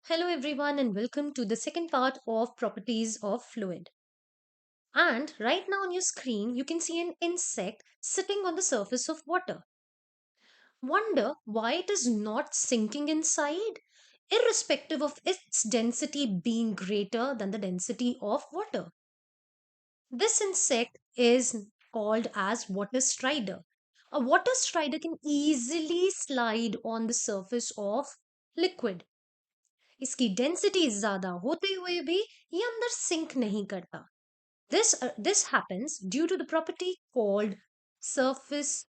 Hello everyone and welcome to the second part of properties of fluid. And right now on your screen you can see an insect sitting on the surface of water. Wonder why it is not sinking inside irrespective of its density being greater than the density of water. This insect is called as water strider. A water strider can easily slide on the surface of liquid. इसकी density ज्यादा होते हुए भी ये अंदर sink नहीं करता. This happens due to the property called surface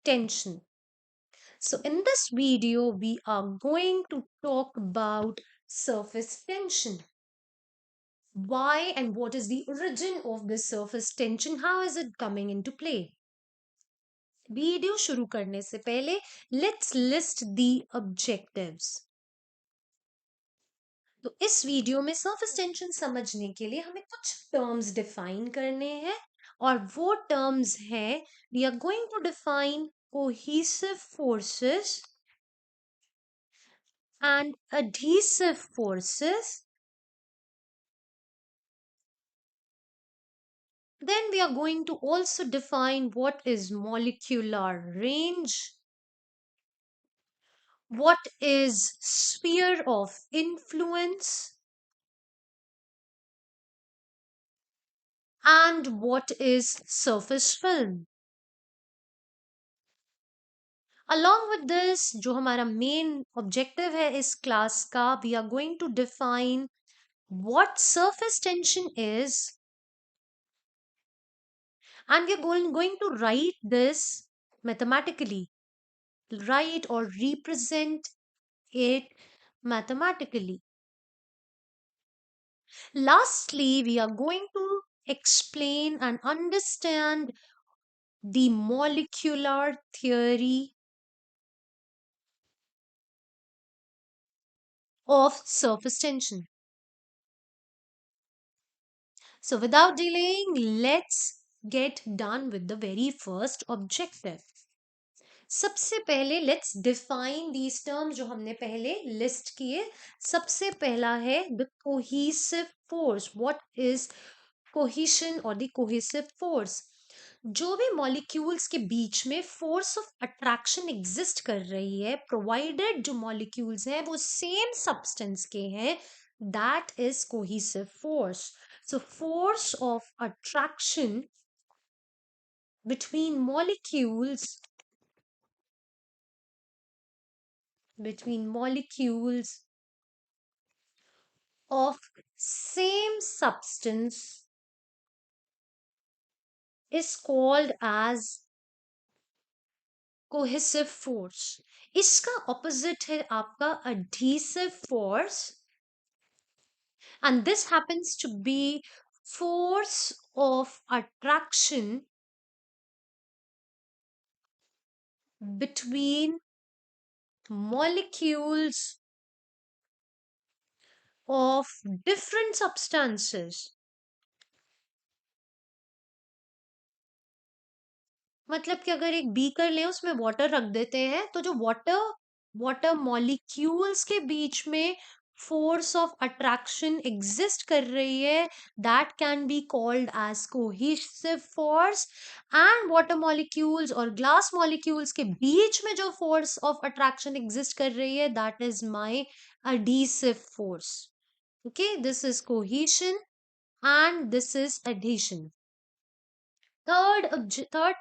tension. So in this video we are going to talk about surface tension. Why and what is the origin of this surface tension? How is it coming into play? Video शुरू करने से पहले let's list the objectives. तो इस video में surface tension समझने के लिए हमें कुछ टर्म्स डिफाइन करने हैं और वो टर्म्स हैं we are going to define cohesive forces and adhesive forces. Then we are going to also define what is molecular range, what is sphere of influence, and what is surface film. Along with this जो हमारा main objective है इस class का we are going to define what surface tension is, and we are going to write this mathematically, write or represent it mathematically. Lastly, we are going to explain and understand the molecular theory of surface tension. So without delaying, let's get done with the very first objective. सबसे पहले let's define these terms जो हमने पहले list किए. सबसे पहला है the cohesive force. What is cohesion or the cohesive force? जो भी molecules के बीच में force of attraction exist कर रही है, provided जो molecules हैं वो same substance के हैं, that is cohesive force. So force of attraction between molecules between molecules of same substance is called as cohesive force. इसका opposite है आपका adhesive force, and this happens to be force of attraction between molecules of different substances. मतलब कि अगर एक beaker ले उसमें water रख देते हैं तो जो वाटर वाटर मॉलिक्यूल्स के बीच में फोर्स ऑफ अट्रैक्शन एग्जिस्ट कर रही है that can be called as cohesive force. And water molecules और ग्लास मॉलिक्यूल्स के बीच में जो फोर्स ऑफ अट्रैक्शन एग्जिस्ट कर रही है that is my adhesive force. Okay, this is cohesion and this is adhesion. Third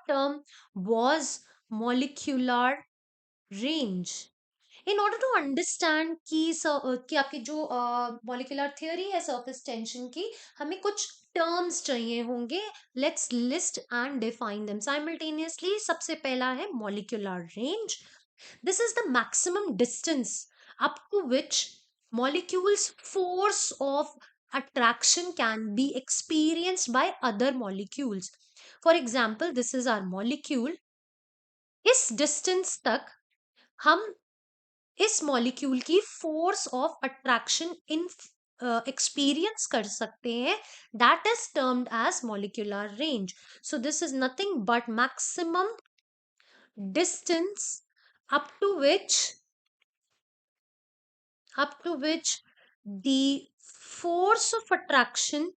term was molecular range. In order to understand कि आपकी जो molecular theory है surface tension की, हमें कुछ terms चाहिए होंगे. Let's list and define them simultaneously. सबसे पहला है molecular range. This is the maximum distance up to which molecules force of attraction can be experienced by other molecules. For example, this is our molecule. इस distance तक हम इस molecule की force of attraction in experience कर सकते हैं. That is termed as molecular range. So this is nothing but maximum distance up to which up to which the force of attraction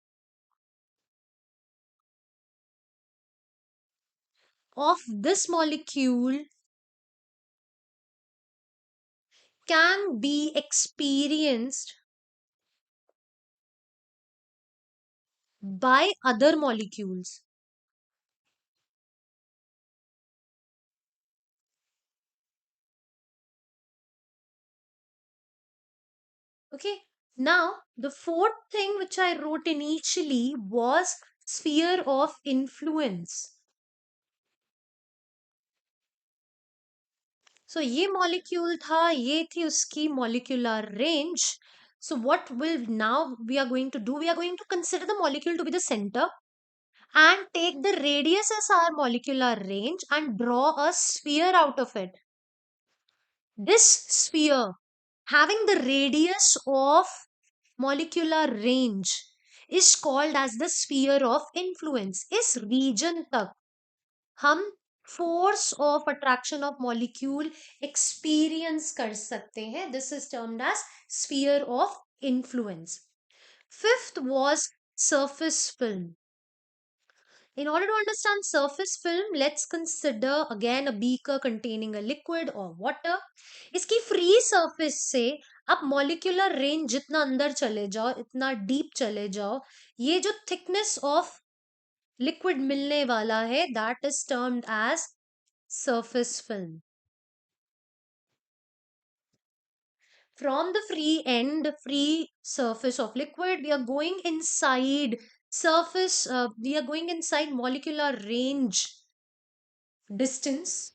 of this molecule can be experienced by other molecules. Okay, now the fourth thing which I wrote initially was sphere of influence. So ये molecule था, ये थी उसकी molecular range. So what will now we are going to do? We are going to consider the molecule to be the center and take the radius as our molecular range and draw a sphere out of it. This sphere having the radius of molecular range is called as the sphere of influence. इस region तक हम force of attraction of molecule experience कर सकते हैं. This is termed as sphere of influence. Fifth was surface film. In order to understand surface film, let's consider again a beaker containing a liquid or water. इसकी free surface से आप molecular range जितना अंदर चले जाओ, इतना deep चले जाओ, ये जो thickness of liquid मिलने वाला है, that is termed as surface film. From the free end, free surface of liquid, we are going inside surface, we are going inside molecular range distance.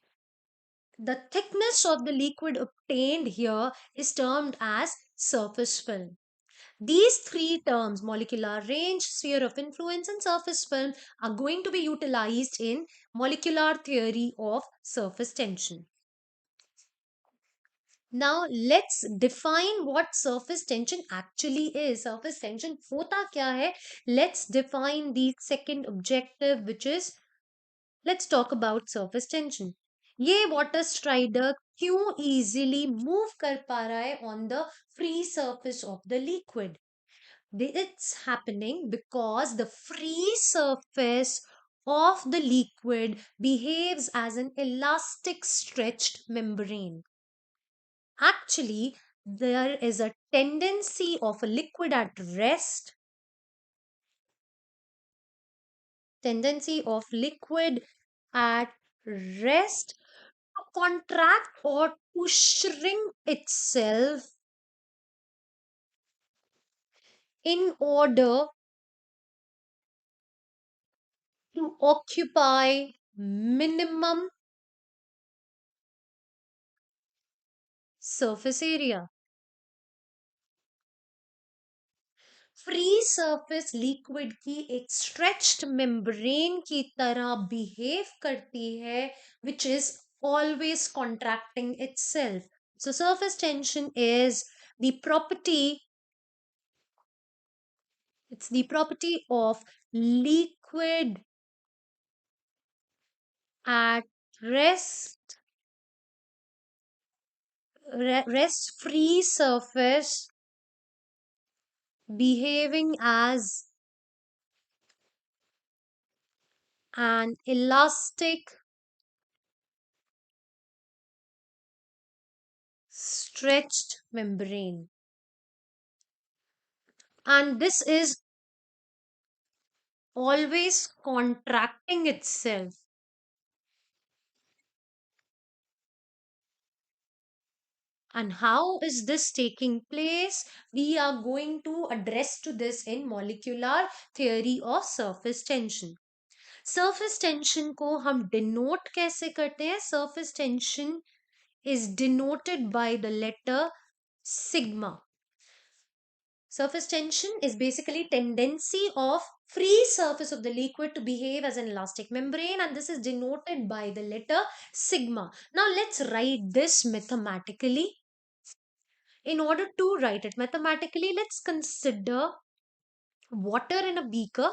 The thickness of the liquid obtained here is termed as surface film. These three terms, molecular range, sphere of influence, and surface film, are going to be utilized in molecular theory of surface tension. Now let's define what surface tension actually is. Surface tension hota kya hai? Let's define the second objective, which is, let's talk about surface tension. ये water strider क्यों easily move कर पा रहा है on the free surface of the liquid? It's happening because the free surface of the liquid behaves as an elastic stretched membrane. Actually, there is a tendency of a liquid at rest, tendency of liquid at rest to contract or to shrink itself in order to occupy minimum surface area. Free surface liquid की एक stretched membrane की तरह behave करती है, which is always contracting itself. So surface tension is the property, it's the property of liquid at rest, rest free surface behaving as an elastic stretched membrane. And this is always contracting itself. And how is this taking place? We are going to address to this in molecular theory of surface tension. Surface tension को हम denote कैसे करते हैं? Surface tension is denoted by the letter sigma. Surface tension is basically tendency of free surface of the liquid to behave as an elastic membrane, and this is denoted by the letter sigma. Now let's write this mathematically. In order to write it mathematically, let's consider water in a beaker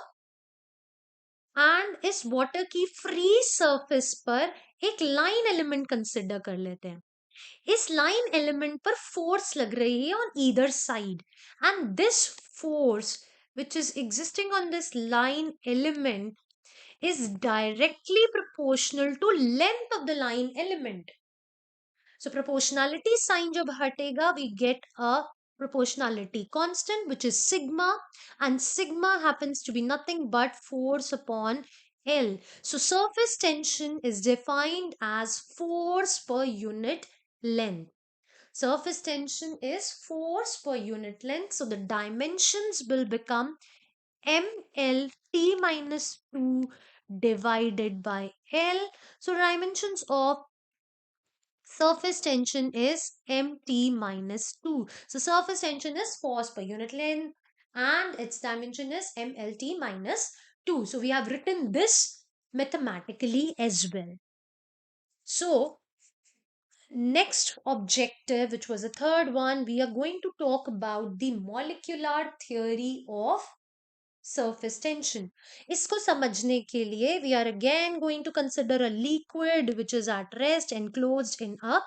and इस water की free surface पर एक line element consider कर लेते हैं. इस line element पर force लग रही है on either side, and this force which is existing on this line element is directly proportional to length of the line element. So proportionality sign जब हटेगा, we get a proportionality constant which is sigma, and sigma happens to be nothing but force upon L. So surface tension is defined as force per unit length. Surface tension is force per unit length. So the dimensions will become mlt minus 2 divided by L. So dimensions of surface tension is mt minus 2. So surface tension is force per unit length and its dimension is mlt minus 2. So we have written this mathematically as well. So next objective, which was the third one, we are going to talk about the molecular theory of surface tension. इसको समझने के लिए we are again going to consider a liquid which is at rest enclosed in a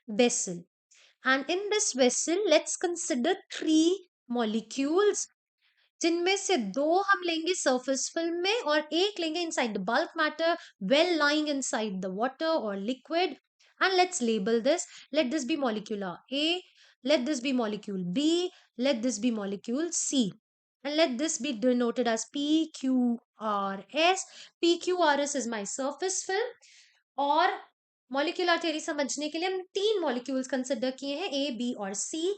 vessel. And in this vessel, let's consider three molecules, जिनमें से दो हम लेंगे surface film में और एक लेंगे inside the bulk matter well lying inside the water or liquid. And let's label this. Let this be molecule A, let this be molecule B, let this be molecule C. And let this be denoted as PQRS. PQRS is my surface film. और molecular theory समझने के लिए हम तीन molecules consider किए हैं, A B और C.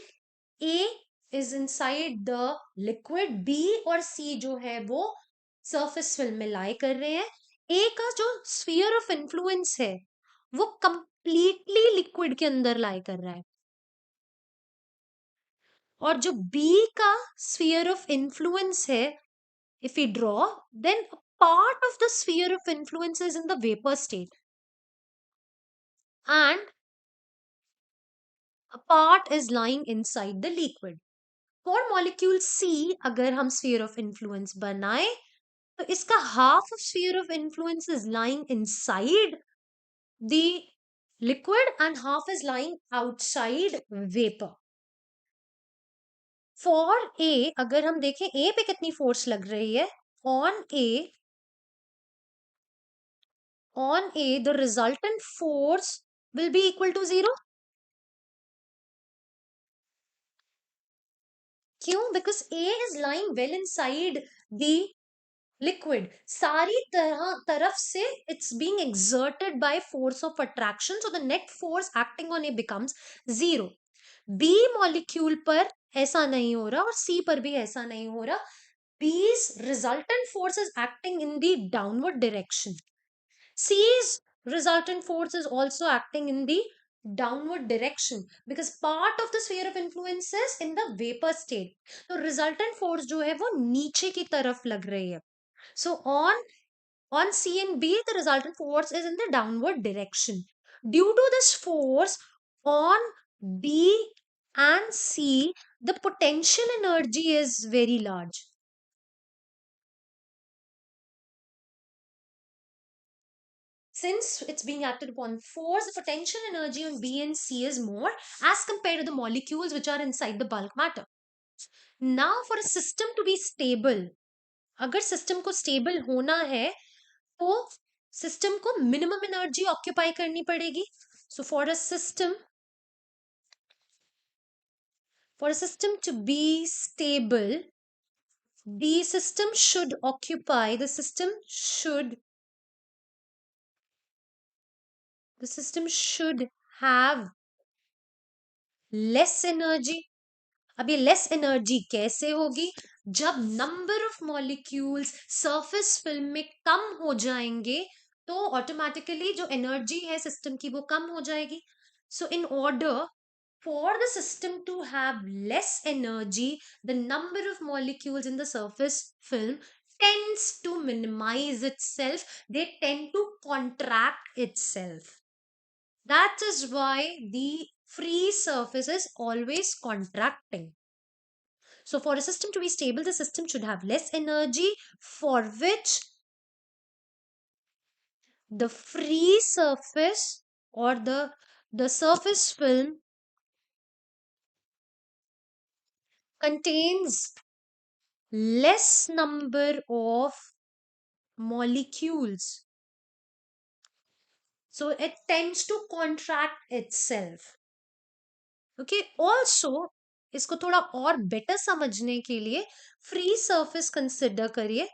A is inside the liquid, B और सी जो है वो सरफेस फिल्म में लाई कर रहे हैं. ए का जो स्फीयर ऑफ इन्फ्लुएंस है वो कंप्लीटली लिक्विड के अंदर लाई कर रहा है, और जो बी का स्फीयर ऑफ इन्फ्लुएंस है, if we draw, then a part of the sphere of influence is in the vapor state and a part is lying inside the liquid. For molecule C, अगर हम sphere of influence बनाए तो इसका half of sphere of influence is lying inside the liquid and half is lying outside vapor. For A, अगर हम देखें A पे कितनी force लग रही है, on A the resultant force will be equal to 0. क्यों? Because A is lying well inside the liquid. सारी तरफ से it's being exerted by force of attraction, so the net force acting on A becomes 0. B molecule पर ऐसा नहीं हो रहा और C पर भी ऐसा नहीं हो रहा. B's resultant force is acting in the downward direction. C's resultant force is also acting in the downward direction because part of the sphere of influence is in the vapor state. तो resultant force जो है वो नीचे की तरफ लग रही है. So on C and B, the resultant force is in the downward direction. Due to this force on B and C, the potential energy is very large. Since it's being acted upon force, the potential energy on B and C is more as compared to the molecules which are inside the bulk matter. Now for a system to be stable, अगर system को stable होना है तो system को minimum energy occupy करनी पड़ेगी. So for a system to be stable, the system should have less energy. अब ये लेस एनर्जी कैसे होगी? जब number of molecules surface film में कम हो जाएंगे तो ऑटोमेटिकली जो एनर्जी है सिस्टम की वो कम हो जाएगी. So in order for the system to have less energy, the number of molecules in the surface film tends to minimize itself. They tend to contract itself. That is why the free surface is always contracting. So for a system to be stable, the system should have less energy, for which the free surface or the The surface film contains less number of molecules, so it tends to contract itself. Okay also इसको थोड़ा और better समझने के लिए free surface consider करिए।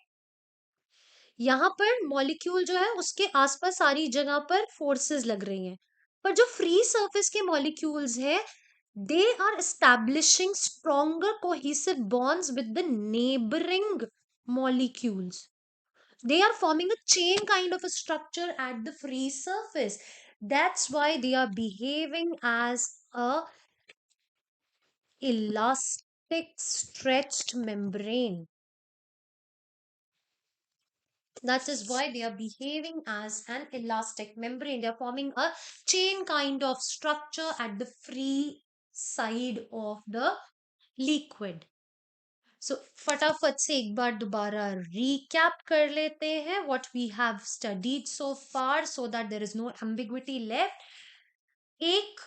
यहाँ पर molecule जो है उसके आसपास सारी जगह पर फोर्सेस लग रही हैं, पर जो फ्री सरफेस के मॉलिक्यूल्स है they are establishing stronger cohesive bonds with the neighbouring molecules. They are forming a chain kind of a structure at the free surface. That's why they are behaving as a elastic stretched membrane. That is why they are behaving as an elastic membrane. They are forming a chain kind of structure at the free side of the liquid. So फटाफट से एक बार दोबारा recap कर लेते हैं what we have studied so far so that there is no ambiguity left. एक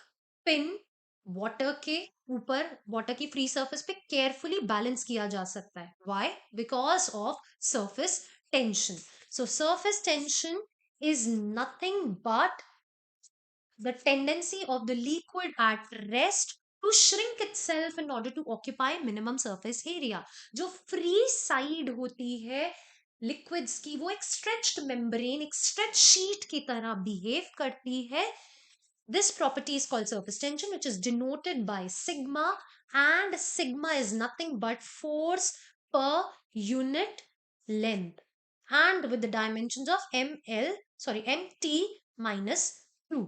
pin water के ऊपर, वाटर की फ्री सरफेस पे केयरफुली बैलेंस किया जा सकता है। Why? Because of surface tension. So surface tension is nothing but the tendency of the liquid at rest to shrink itself in order to occupy minimum surface area. जो free side होती है liquids की, वो एक stretched membrane, एक stretched sheet की तरह behave करती है। This property is called surface tension, which is denoted by sigma, and sigma is nothing but force per unit length, and with the dimensions of mt minus 2.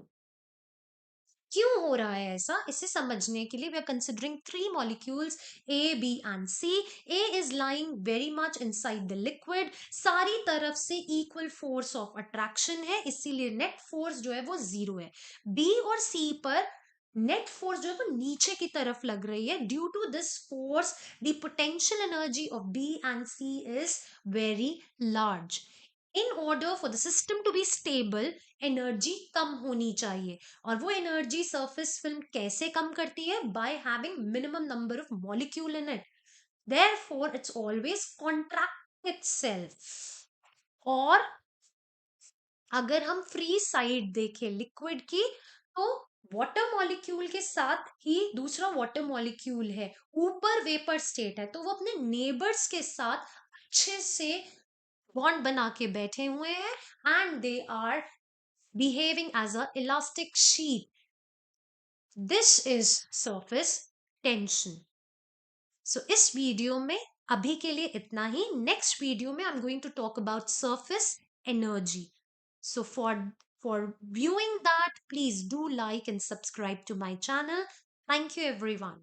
क्यों हो रहा है ऐसा, इसे समझने के लिए we are considering three molecules A B and C. A is lying very much inside the liquid, सारी तरफ से इक्वल फोर्स ऑफ अट्रैक्शन है, इसीलिए नेट फोर्स जो है वो जीरो है। बी और सी पर नेट फोर्स जो है वो नीचे की तरफ लग रही है। Due to this force the potential energy of B and C is very large. In order for the system to be stable energy कम होनी चाहिए, और वो एनर्जी सरफेस फिल्म कैसे कम करती है? By having minimum number of molecule in it, therefore it's always contract itself. और अगर हम फ्री साइड देखें लिक्विड की, तो वाटर मॉलिक्यूल के साथ ही दूसरा वाटर मॉलिक्यूल है, ऊपर वेपर स्टेट है, तो वो अपने नेबर्स के साथ अच्छे से बॉन्ड बना के बैठे हुए हैं, and they are behaving as a elastic sheet. This is surface tension. So इस वीडियो में अभी के लिए इतना ही। नेक्स्ट वीडियो में I am going to talk about surface energy. So for viewing that, please do like and subscribe to my channel. Thank you everyone.